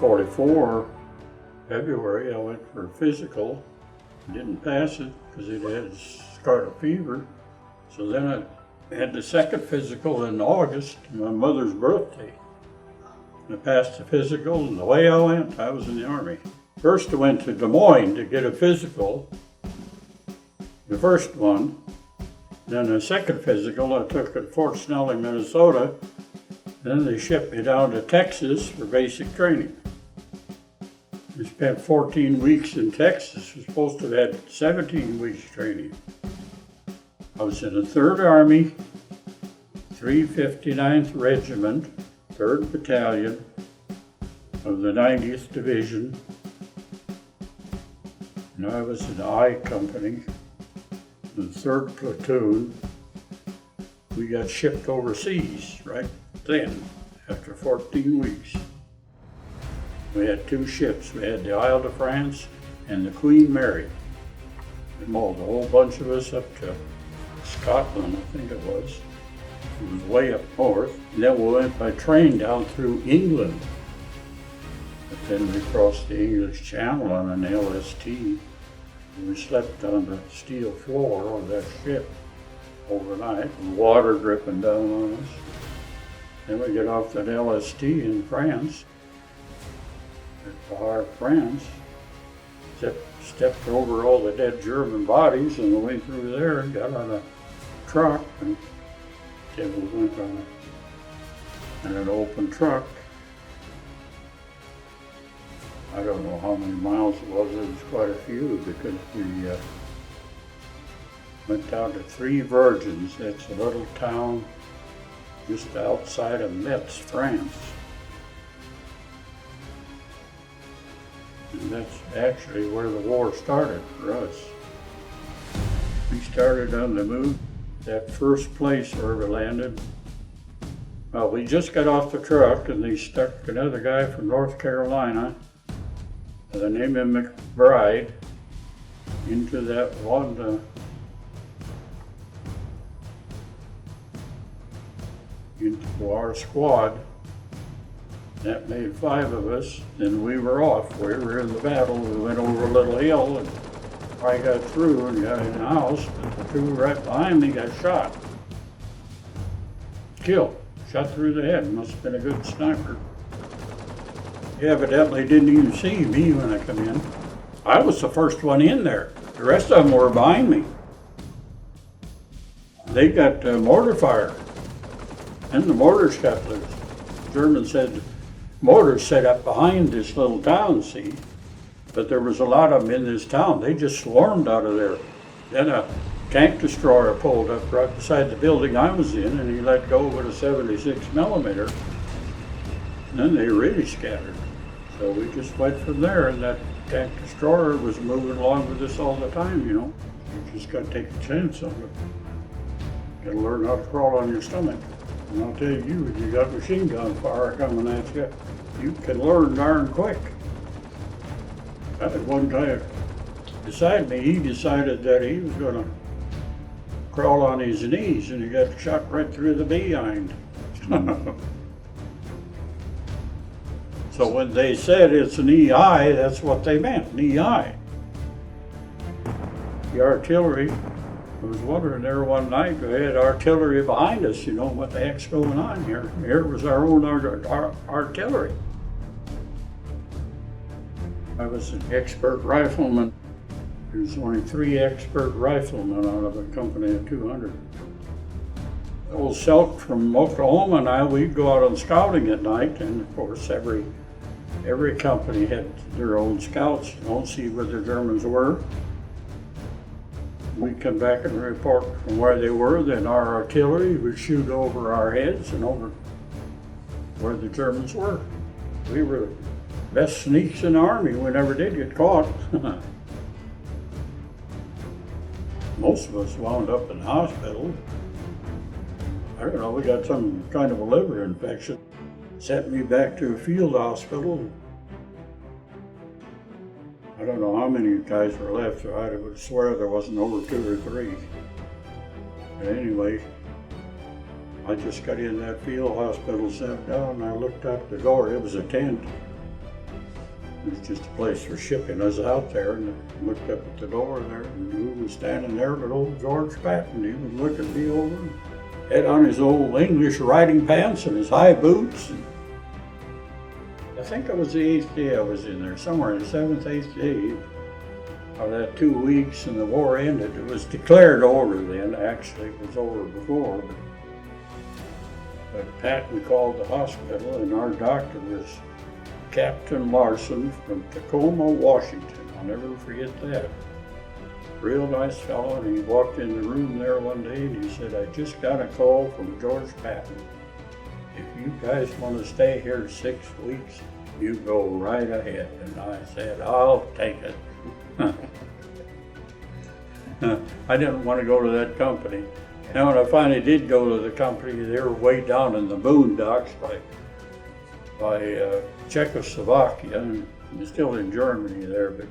1944, February, I went for a physical. Didn't pass it because it had scarlet fever. So then I had the second physical in August, my mother's birthday. I passed the physical, and away I went. I was in the Army. First I went to Des Moines to get a physical, the first one. Then the second physical I took at Fort Snelling, Minnesota. Then they shipped me down to Texas for basic training. We spent 14 weeks in Texas. We're supposed to have had 17 weeks training. I was in the 3rd Army, 359th Regiment, 3rd Battalion of the 90th Division. And I was in I Company, the 3rd Platoon. We got shipped overseas right then, after 14 weeks. We had 2 ships. We had the Isle de France and the Queen Mary. They hauled a whole bunch of us up to Scotland, I think it was. It was way up north. And then we went by train down through England. But then we crossed the English Channel on an LST. And we slept on the steel floor of that ship overnight, with water dripping down on us. Then we get off that LST in France, at Bar, France. Stepped over all the dead German bodies on the way through there and got on a truck, and then we went on an open truck. I don't know how many miles it was quite a few, because we went down to Three Virgins. That's a little town just outside of Metz, France. And that's actually where the war started for us. We started on the move. That first place where we landed, well, we just got off the truck and they stuck another guy from North Carolina, the name of McBride, into that one, into our squad. That made 5 of us. Then we were off. We were in the battle. We went over a little hill and I got through and got in the house, but the 2 right behind me got shot. Killed. Shot through the head. Must have been a good sniper. He evidently didn't even see me when I come in. I was the first one in there. The rest of them were behind me. They got mortar fire. And the mortars got loose. The Germans had mortars set up behind this little town, see? But there was a lot of them in this town. They just swarmed out of there. Then a tank destroyer pulled up right beside the building I was in, and he let go with a 76 millimeter. And then they really scattered. So we just went from there, and that tank destroyer was moving along with us all the time, you know. You just got to take a chance on it. Got to learn how to crawl on your stomach. And I'll tell you, if you got machine gun fire coming at you, you can learn darn quick. I had one guy beside me, he decided that he was going to crawl on his knees, and he got shot right through the behind. So when they said it's an EI, that's what they meant, an EI. The artillery, I was wondering there one night, we had artillery behind us, you know, what the heck's going on here? Here was our own artillery. I was an expert rifleman. There was only 3 expert riflemen out of a company of 200. Old Selk from Oklahoma and I, we'd go out on scouting at night, and of course every company had their own scouts, you know, see where the Germans were. We'd come back and report from where they were, then our artillery would shoot over our heads and over where the Germans were. We were the best sneaks in the Army. We never did get caught. Most of us wound up in the hospital. I don't know, we got some kind of a liver infection. Sent me back to a field hospital. I don't know how many guys were left. I would swear there wasn't over 2 or 3. But anyway, I just got in that field hospital, sat down, and I looked out the door. It was a tent. It was just a place for shipping us out there, and I looked up at the door there, and who was standing there but old George Patten. He was looking me over, and had on his old English riding pants and his high boots. And I think it was the 8th day I was in there, somewhere in the 7th, 8th day of that 2 weeks, and the war ended. It was declared over then. Actually, it was over before, but Patten called the hospital, and our doctor was Captain Larson from Tacoma, Washington. I'll never forget that. Real nice fellow, and he walked in the room there one day and he said, "I just got a call from George Patten. If you guys want to stay here 6 weeks, you go right ahead." And I said, "I'll take it." I didn't want to go to that company. Now when I finally did go to the company, they were way down in the boondocks by Czechoslovakia, and we're still in Germany there, but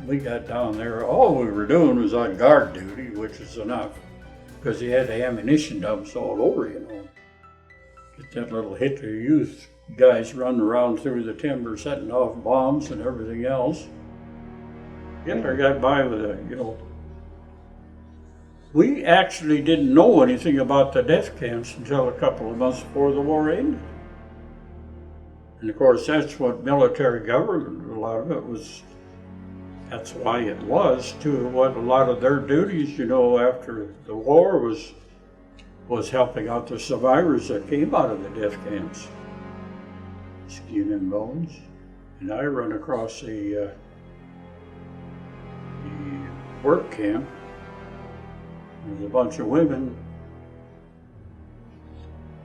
we got down there. All we were doing was on guard duty, which is enough, because he had ammunition dumps all over, you know. Get that little Hitler Youth guys running around through the timber, setting off bombs and everything else. Hitler got by with a, you know. We actually didn't know anything about the death camps until a couple of months before the war ended. And of course, that's what military government, a lot of it was, that's why it was too, what a lot of their duties, you know, after the war was helping out the survivors that came out of the death camps. Skin and bones. And I run across the work camp. There's a bunch of women,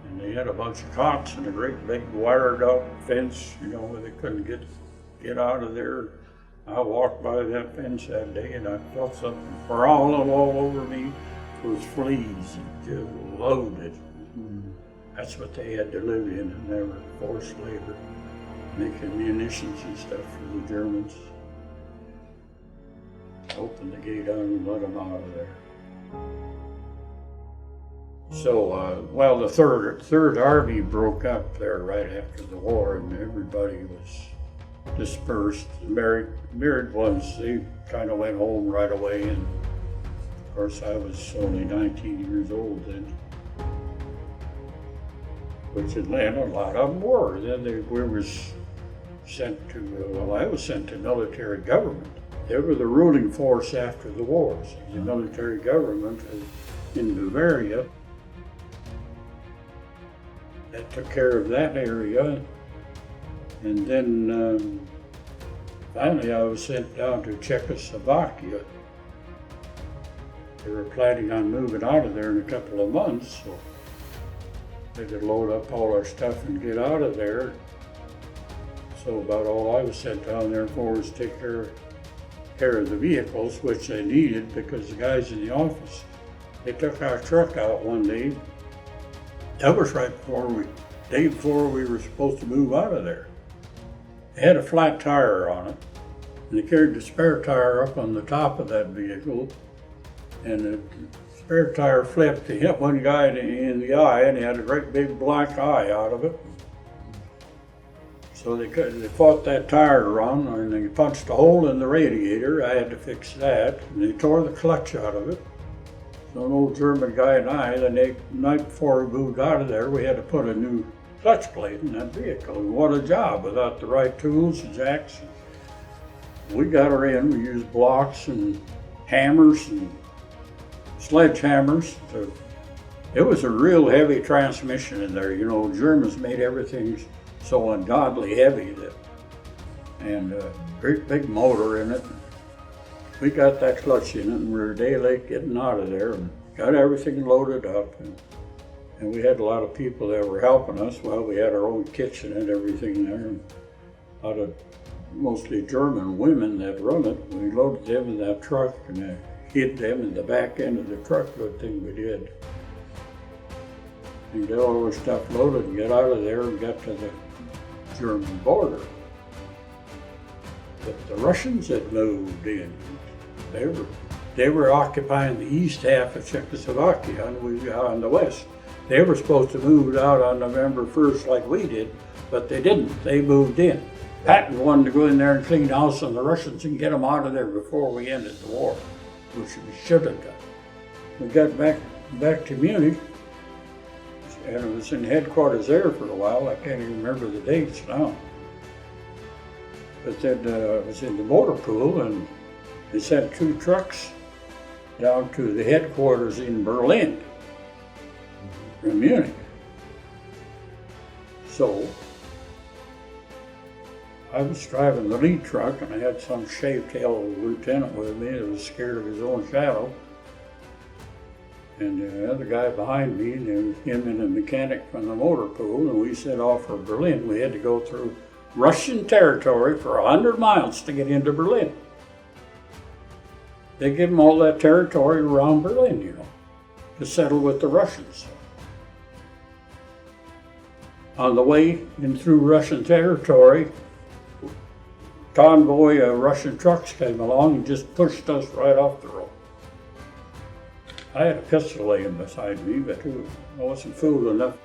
and they had a bunch of cots and a great big wired out fence, you know, where they couldn't get out of there. I walked by that fence that day and I felt something crawling all over me. It was fleas, just loaded. That's what they had to live in, and they were forced labor, making munitions and stuff for the Germans. Opened the gate on and let them out of there. So, well, the third Army broke up there right after the war, and everybody was dispersed. The married ones, they kind of went home right away, and of course I was only 19 years old then, which Atlanta, a lot of them were. Then we was sent to, well, I was sent to military government. They were the ruling force after the war. So the military government in Bavaria that took care of that area. And then finally I was sent down to Czechoslovakia. They were planning on moving out of there in a couple of months, so they could load up all our stuff and get out of there. So about all I was sent down there for was to take care of the vehicles, which they needed because the guys in the office, they took our truck out one day. That was right day before we were supposed to move out of there. They had a flat tire on it, and they carried the spare tire up on the top of that vehicle, and the spare tire flipped. They hit one guy in the eye, and he had a great big black eye out of it. So they fought that tire on, and they punched a hole in the radiator. I had to fix that, and they tore the clutch out of it. So an old German guy and I, the night before we moved out of there, we had to put a new clutch plate in that vehicle. And what a job without the right tools and jacks. We got her in. We used blocks and hammers and sledgehammers. It was a real heavy transmission in there. You know, Germans made everything so ungodly heavy and a great big motor in it. We got that clutch in it, and we were a day late getting out of there, and got everything loaded up, and we had a lot of people that were helping us. Well, we had our own kitchen and everything there, and a lot of mostly German women that run it. We loaded them in that truck and hid them in the back end of the truck, good thing we did. And get all our stuff loaded and get out of there and got to the German border. But the Russians had moved in. They were occupying the east half of Czechoslovakia, and we were on the west. They were supposed to move out on November 1st like we did, but they didn't. They moved in. Patten wanted to go in there and clean house on the Russians and get them out of there before we ended the war, which we should have done. We got back to Munich, and it was in headquarters there for a while. I can't even remember the dates now. But then it was in the motor pool, and they sent 2 trucks down to the headquarters in Berlin, from Munich. So I was driving the lead truck, and I had some shaved-tailed lieutenant with me that was scared of his own shadow. And the other guy behind me, and there was him and a mechanic from the motor pool, and we set off for Berlin. We had to go through Russian territory for 100 miles to get into Berlin. They give them all that territory around Berlin, you know, to settle with the Russians. On the way in through Russian territory, convoy of Russian trucks came along and just pushed us right off the road. I had a pistol laying beside me, but I wasn't fool enough.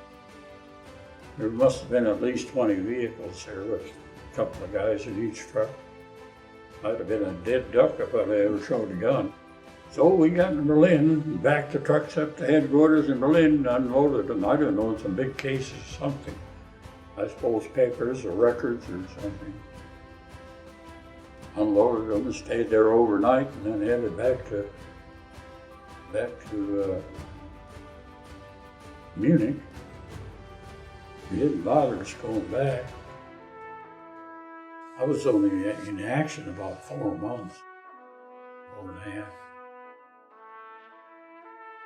There must have been at least 20 vehicles there with a couple of guys in each truck. I'd have been a dead duck if I'd ever showed a gun. So we got to Berlin, and backed the trucks up to headquarters in Berlin, and unloaded them. I don't know, some big cases or something. I suppose papers or records or something. Unloaded them and stayed there overnight, and then headed back to Munich. We didn't bother us going back. I was only in action about 4 months, 4.5.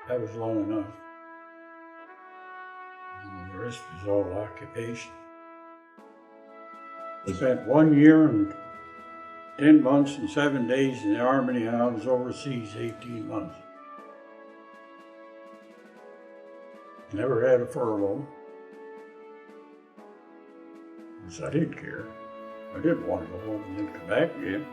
That was long enough. And the rest was all occupation. I spent 1 year and 10 months and 7 days in the Army, and I was overseas 18 months. Never had a furlough. Because I didn't care. I didn't want to go home and then come back again.